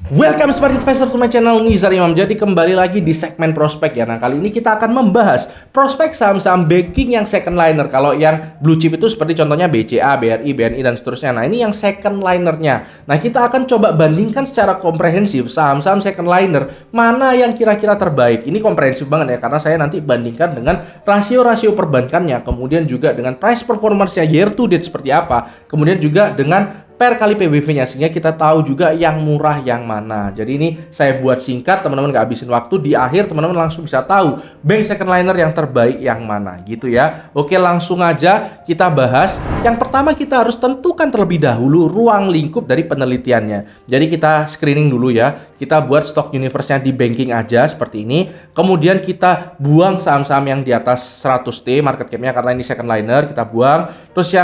Welcome Smart Investor to my channel, Nizar Imam. Jadi kembali lagi di segmen prospek ya. Nah, kali ini kita akan membahas prospek saham-saham banking yang second liner. Kalau yang blue chip itu seperti contohnya BCA, BRI, BNI dan seterusnya. Nah, ini yang second linernya. Nah, kita akan coba bandingkan secara komprehensif saham-saham second liner mana yang kira-kira terbaik. Ini komprehensif banget ya, karena saya nanti bandingkan dengan rasio-rasio perbankannya, kemudian juga dengan price performance-nya year to date seperti apa, kemudian juga dengan per kali PBV-nya, sehingga kita tahu juga yang murah yang mana. Jadi ini saya buat singkat, teman-teman nggak habisin waktu. Di akhir teman-teman langsung bisa tahu bank second liner yang terbaik yang mana gitu ya. Oke, langsung aja kita bahas. Yang pertama kita harus tentukan terlebih dahulu ruang lingkup dari penelitiannya. Jadi kita screening dulu ya. Kita buat stock universe-nya di banking aja seperti ini. Kemudian kita buang saham-saham yang di atas 100T market cap-nya karena ini second liner, kita buang. Terus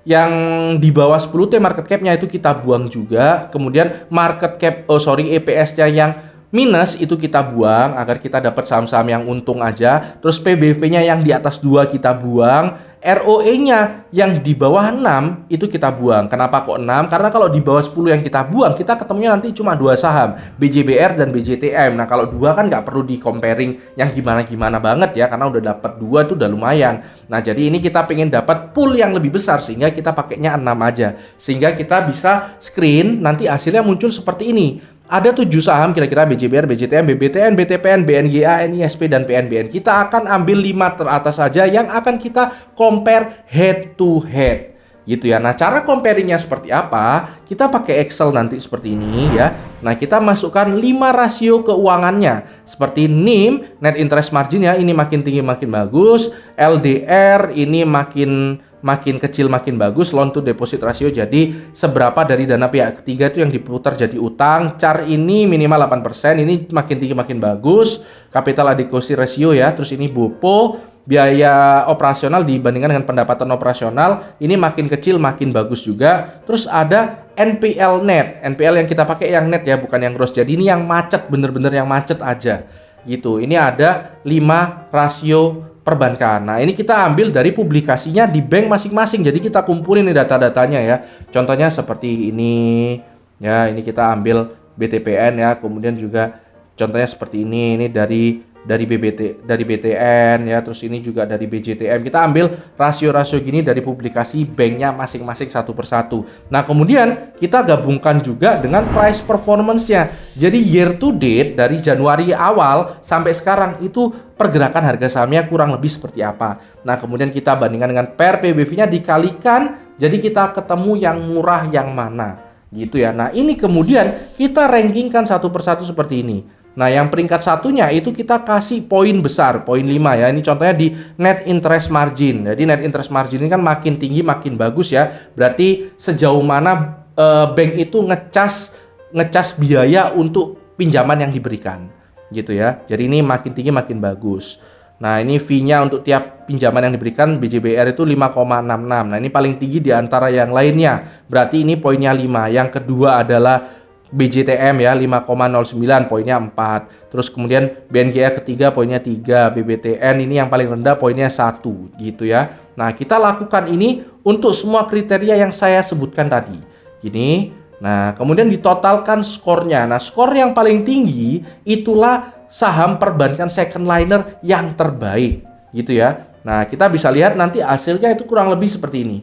yang di bawah 10T market cap-nya itu kita buang juga. Kemudian EPS-nya yang minus itu kita buang agar kita dapat saham-saham yang untung aja. Terus PBV-nya yang di atas 2 kita buang. ROE-nya yang di bawah 6 itu kita buang. Kenapa kok 6? Karena kalau di bawah 10 yang kita buang, kita ketemunya nanti cuma 2 saham, BJBR dan BJTM. Nah, kalau 2 kan nggak perlu di comparing yang gimana-gimana banget ya, karena udah dapat 2 itu udah lumayan. Nah, jadi ini kita pengen dapat pool yang lebih besar, sehingga kita pakainya 6 aja. Sehingga kita bisa screen, nanti hasilnya muncul seperti ini. Ada 7 saham kira-kira BJBR, BJTM, BBTN, BTPN, BNGA, NISP, dan PNBN. Kita akan ambil 5 teratas saja yang akan kita compare head to head. Gitu ya. Nah, cara comparingnya seperti apa? Kita pakai Excel nanti seperti ini ya. Nah, kita masukkan 5 rasio keuangannya. Seperti NIM, net interest margin ya, ini makin tinggi makin bagus. LDR ini makin kecil makin bagus. Loan to deposit ratio, jadi seberapa dari dana pihak ketiga itu yang diputar jadi utang. CAR ini minimal 8%, ini makin tinggi makin bagus. Capital adequacy ratio ya, terus ini BOPO, biaya operasional dibandingkan dengan pendapatan operasional, ini makin kecil makin bagus juga. Terus ada NPL net, NPL yang kita pakai yang net ya, bukan yang gross. Jadi ini yang macet, bener-bener yang macet aja gitu. Ini ada 5 rasio perbankan. Nah, ini kita ambil dari publikasinya di bank masing-masing. Jadi kita kumpulin nih data-datanya ya. Contohnya seperti ini. Ya, ini kita ambil BTPN ya. Kemudian juga contohnya seperti ini. Ini dari BTN ya, terus ini juga dari BJTM. Kita ambil rasio-rasio gini dari publikasi banknya masing-masing satu persatu. Nah, kemudian kita gabungkan juga dengan price performance-nya. Jadi year to date dari Januari awal sampai sekarang itu pergerakan harga sahamnya kurang lebih seperti apa. Nah, kemudian kita bandingkan dengan per PBV-nya dikalikan, jadi kita ketemu yang murah yang mana gitu ya. Nah, ini kemudian kita rankingkan satu persatu seperti ini. Nah, yang peringkat satunya itu kita kasih poin besar, poin 5 ya. Ini contohnya di net interest margin. Jadi net interest margin ini kan makin tinggi makin bagus ya. Berarti sejauh mana bank itu ngecas biaya untuk pinjaman yang diberikan gitu ya. Jadi ini makin tinggi makin bagus. Nah, ini fee-nya untuk tiap pinjaman yang diberikan BJBR itu 5,66. Nah, ini paling tinggi di antara yang lainnya. Berarti ini poinnya 5. Yang kedua adalah BJTM ya, 5,09, poinnya 4. Terus kemudian BNGA ketiga poinnya 3, BBTN ini yang paling rendah poinnya 1 gitu ya. Nah, kita lakukan ini untuk semua kriteria yang saya sebutkan tadi. Gini. Nah, kemudian ditotalkan skornya. Nah, skor yang paling tinggi itulah saham perbankan second liner yang terbaik gitu ya. Nah, kita bisa lihat nanti hasilnya itu kurang lebih seperti ini.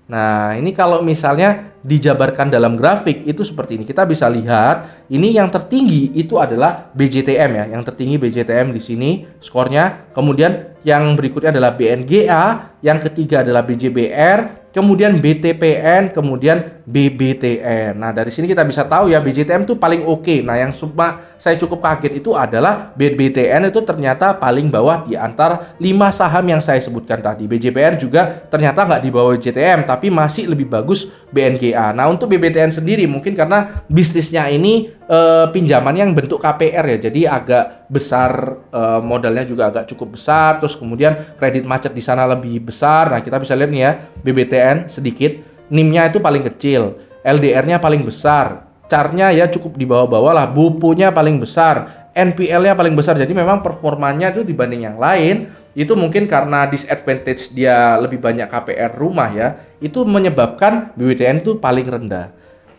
Nah, ini kalau misalnya dijabarkan dalam grafik itu seperti ini. Kita bisa lihat ini yang tertinggi itu adalah BJTM ya. Yang tertinggi BJTM di sini skornya. Kemudian yang berikutnya adalah BNGA, yang ketiga adalah BJBR, kemudian BTPN, kemudian BBTN. Nah, dari sini kita bisa tahu ya BJTM itu paling oke. Nah, yang saya cukup kaget itu adalah BBTN itu ternyata paling bawah di antara 5 saham yang saya sebutkan tadi. BJBR juga ternyata nggak di bawah BJTM, tapi masih lebih bagus BNGA. Nah, untuk BBTN sendiri mungkin karena bisnisnya ini pinjaman yang bentuk KPR ya, jadi agak besar, modalnya juga agak cukup besar. Terus kemudian kredit macet di sana lebih besar. Nah, kita bisa lihat nih ya, BBTN sedikit, NIM-nya itu paling kecil, LDR-nya paling besar, CAR-nya ya cukup di bawah-bawah lah, BOPO-nya paling besar, NPL-nya paling besar. Jadi memang performanya itu dibanding yang lain itu mungkin karena disadvantage dia lebih banyak KPR rumah ya, itu menyebabkan BBTN itu paling rendah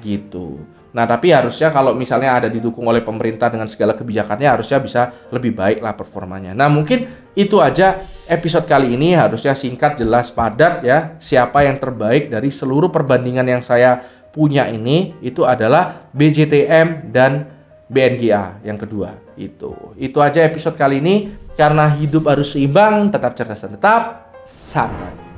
gitu. Nah, tapi harusnya kalau misalnya ada didukung oleh pemerintah dengan segala kebijakannya, harusnya bisa lebih baik lah performanya. Nah, mungkin itu aja episode kali ini, harusnya singkat, jelas, padat ya. Siapa yang terbaik dari seluruh perbandingan yang saya punya ini, itu adalah BJTM dan BNGA yang kedua. Itu aja episode kali ini. Karena hidup harus seimbang, tetap cerdas dan tetap santai.